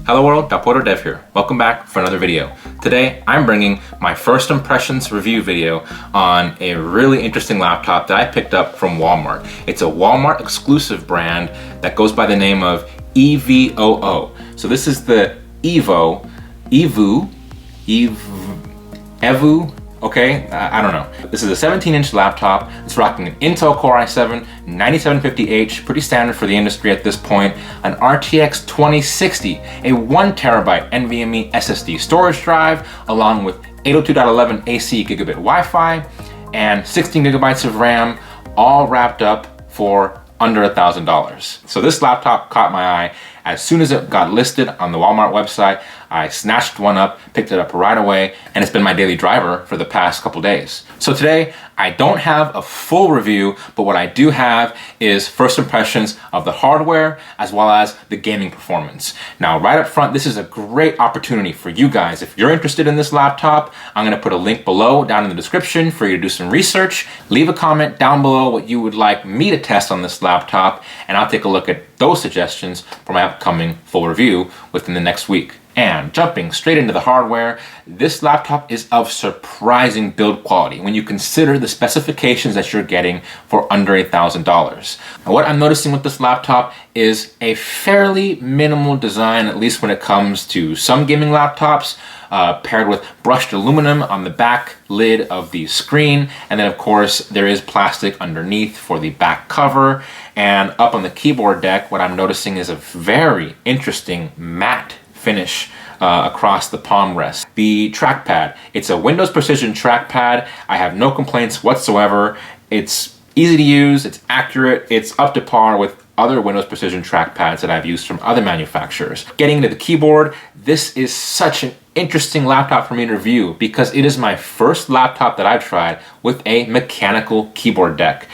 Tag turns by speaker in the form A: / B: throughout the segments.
A: Hello world, Dev here. Welcome back for another video. Today, I'm bringing my first impressions review video on a really interesting laptop that I picked up from Walmart. It's a Walmart exclusive brand that goes by the name of EVOO. So this is the EVOO, okay? I don't know. This is a 17-inch laptop. It's rocking an Intel Core i7 9750H, pretty standard for the industry at this point, an RTX 2060, a 1 terabyte NVMe SSD storage drive, along with 802.11 AC gigabit Wi-Fi, and 16 gigabytes of RAM, all wrapped up for under $1,000. So this laptop caught my eye. As soon as it got listed on the Walmart website, I snatched one up, picked it up right away, and it's been my daily driver for the past couple days. So today, I don't have a full review, but what I do have is first impressions of the hardware as well as the gaming performance. Now, right up front, this is a great opportunity for you guys. If you're interested in this laptop, I'm gonna put a link below down in the description for you to do some research. Leave a comment down below what you would like me to test on this laptop, and I'll take a look at those suggestions for my upcoming full review within the next week. And jumping straight into the hardware, this laptop is of surprising build quality when you consider the specifications that you're getting for under $1,000. And what I'm noticing with this laptop is a fairly minimal design, at least when it comes to some gaming laptops, paired with brushed aluminum on the back lid of the screen. And then of course, there is plastic underneath for the back cover. And up on the keyboard deck, what I'm noticing is a very interesting matte finish across the palm rest. The trackpad, it's a Windows Precision trackpad. I have no complaints whatsoever. It's easy to use, it's accurate, it's up to par with other Windows Precision trackpads that I've used from other manufacturers. Getting into the keyboard, this is such an interesting laptop for me to review because it is my first laptop that I've tried with a mechanical keyboard deck.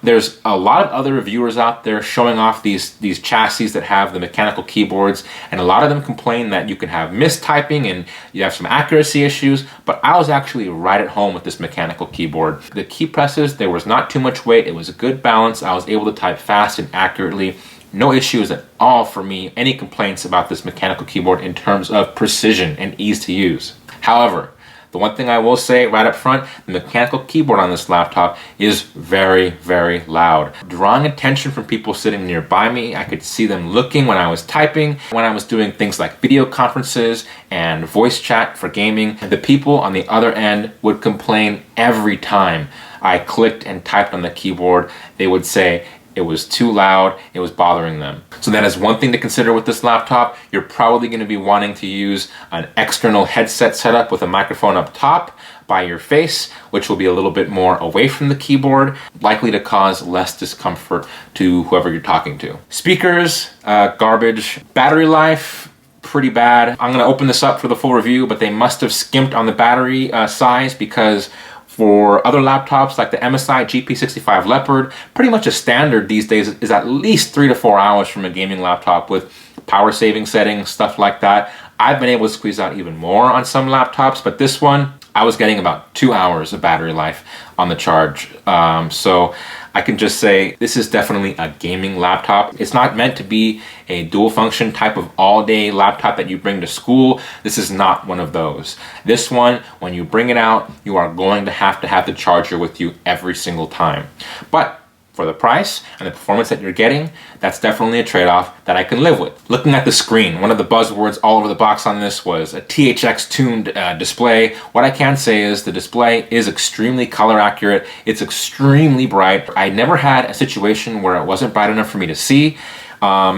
A: There's a lot of other reviewers out there showing off these chassis that have the mechanical keyboards, and a lot of them complain that you can have mistyping and you have some accuracy issues, but I was actually right at home with this mechanical keyboard. The key presses, there was not too much weight, it was a good balance, I was able to type fast and accurately. No issues at all for me, any complaints about this mechanical keyboard in terms of precision and ease to use. However, the one thing I will say right up front, the mechanical keyboard on this laptop is very, very loud. Drawing attention from people sitting nearby me. I could see them looking when I was typing, when I was doing things like video conferences and voice chat for gaming. The people on the other end would complain every time I clicked and typed on the keyboard. They would say, it was too loud, it was bothering them. So that is one thing to consider with this laptop. You're probably gonna be wanting to use an external headset setup with a microphone up top by your face, which will be a little bit more away from the keyboard, likely to cause less discomfort to whoever you're talking to. Speakers, garbage. Battery life, pretty bad. I'm gonna open this up for the full review, but they must have skimped on the battery size because for other laptops like the MSI GP65 Leopard, pretty much a standard these days is at least 3 to 4 hours from a gaming laptop with power saving settings, stuff like that. I've been able to squeeze out even more on some laptops, but this one, I was getting about 2 hours of battery life on the charge. So I can just say this is definitely a gaming laptop. It's not meant to be a dual function type of all day laptop that you bring to school. This is not one of those. This one, when you bring it out, you are going to have the charger with you every single time. But for the price and the performance that you're getting, that's definitely a trade-off that I can live with. Looking at the screen, one of the buzzwords all over the box on this was a THX tuned display. What I can say is the display is extremely color accurate. It's extremely bright. I never had a situation where it wasn't bright enough for me to see.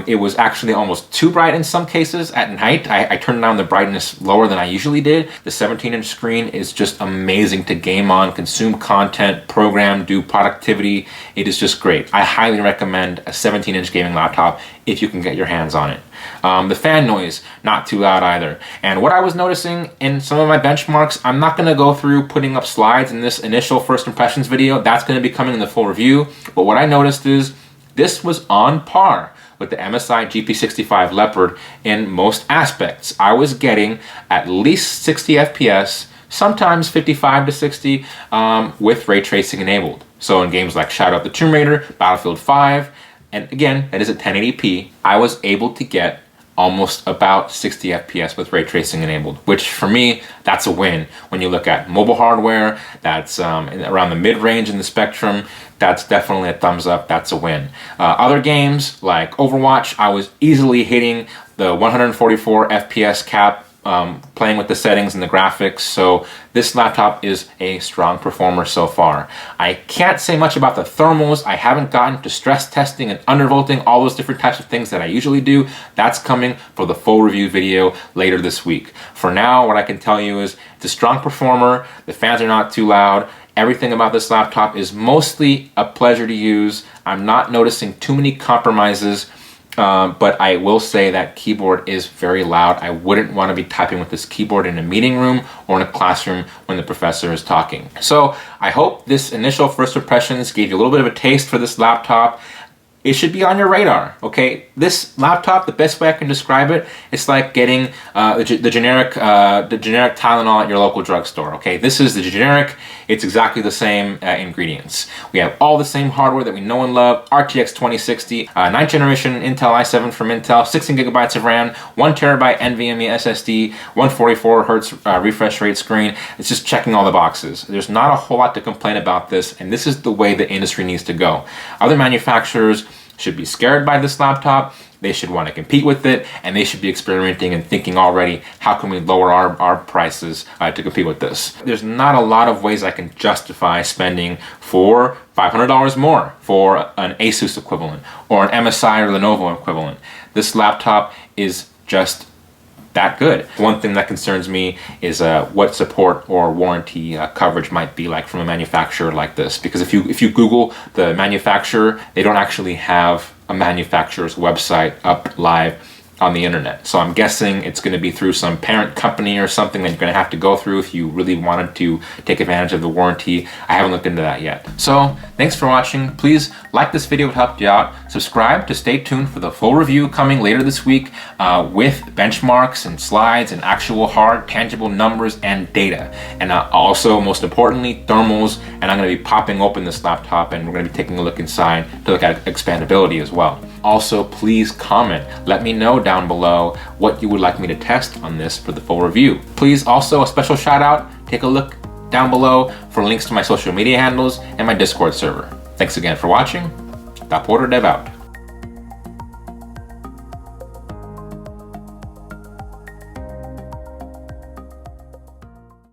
A: It was actually almost too bright in some cases at night. I turned down the brightness lower than I usually did. The 17-inch screen is just amazing to game on, consume content, program, do productivity. It is just great. I highly recommend a 17-inch gaming laptop if you can get your hands on it. The fan noise, not too loud either. And what I was noticing in some of my benchmarks, I'm not gonna go through putting up slides in this initial first impressions video. That's gonna be coming in the full review. But what I noticed is this was on par with the MSI GP65 Leopard in most aspects. I was getting at least 60 FPS, sometimes 55 to 60 with ray tracing enabled. So in games like Shadow of the Tomb Raider, Battlefield 5, and again, that is at 1080p, I was able to get almost about 60 FPS with ray tracing enabled, which for me, that's a win. When you look at mobile hardware, that's around the mid-range in the spectrum, that's definitely a thumbs up, that's a win. Other games like Overwatch, I was easily hitting the 144 FPS cap, playing with the settings and the graphics, so this laptop is a strong performer so far. I can't say much about the thermals. I haven't gotten to stress testing and undervolting, all those different types of things that I usually do. That's coming for the full review video later this week. For now, what I can tell you is it's a strong performer, the fans are not too loud, everything about this laptop is mostly a pleasure to use. I'm not noticing too many compromises. But I will say that keyboard is very loud. I wouldn't want to be typing with this keyboard in a meeting room or in a classroom when the professor is talking. So I hope this initial first impressions gave you a little bit of a taste for this laptop. It should be on your radar, okay? This laptop, the best way I can describe it, it's like getting the generic Tylenol at your local drugstore, okay? This is the generic. It's exactly the same ingredients. We have all the same hardware that we know and love, RTX 2060, 9th generation Intel i7 from Intel, 16 gigabytes of RAM, 1 terabyte NVMe SSD, 144 hertz refresh rate screen. It's just checking all the boxes. There's not a whole lot to complain about this, and this is the way the industry needs to go. Other manufacturers should be scared by this laptop, they should want to compete with it, and they should be experimenting and thinking already, how can we lower our prices to compete with this? There's not a lot of ways I can justify spending $500 more for an Asus equivalent or an MSI or Lenovo equivalent. This laptop is just that good. One thing that concerns me is what support or warranty coverage might be like from a manufacturer like this. Because if you Google the manufacturer, they don't actually have a manufacturer's website up live on the internet. So I'm guessing it's going to be through some parent company or something that you're going to have to go through if you really wanted to take advantage of the warranty. I haven't looked into that yet. So thanks for watching. Please like this video if it helped you out. Subscribe to stay tuned for the full review coming later this week with benchmarks and slides and actual hard tangible numbers and data. And also, most importantly, thermals. And I'm going to be popping open this laptop and we're going to be taking a look inside to look at expandability as well. Also, please comment. Let me know down below what you would like me to test on this for the full review. Please also, a special shout out, take a look down below for links to my social media handles and my Discord server. Thanks again for watching. Dev out.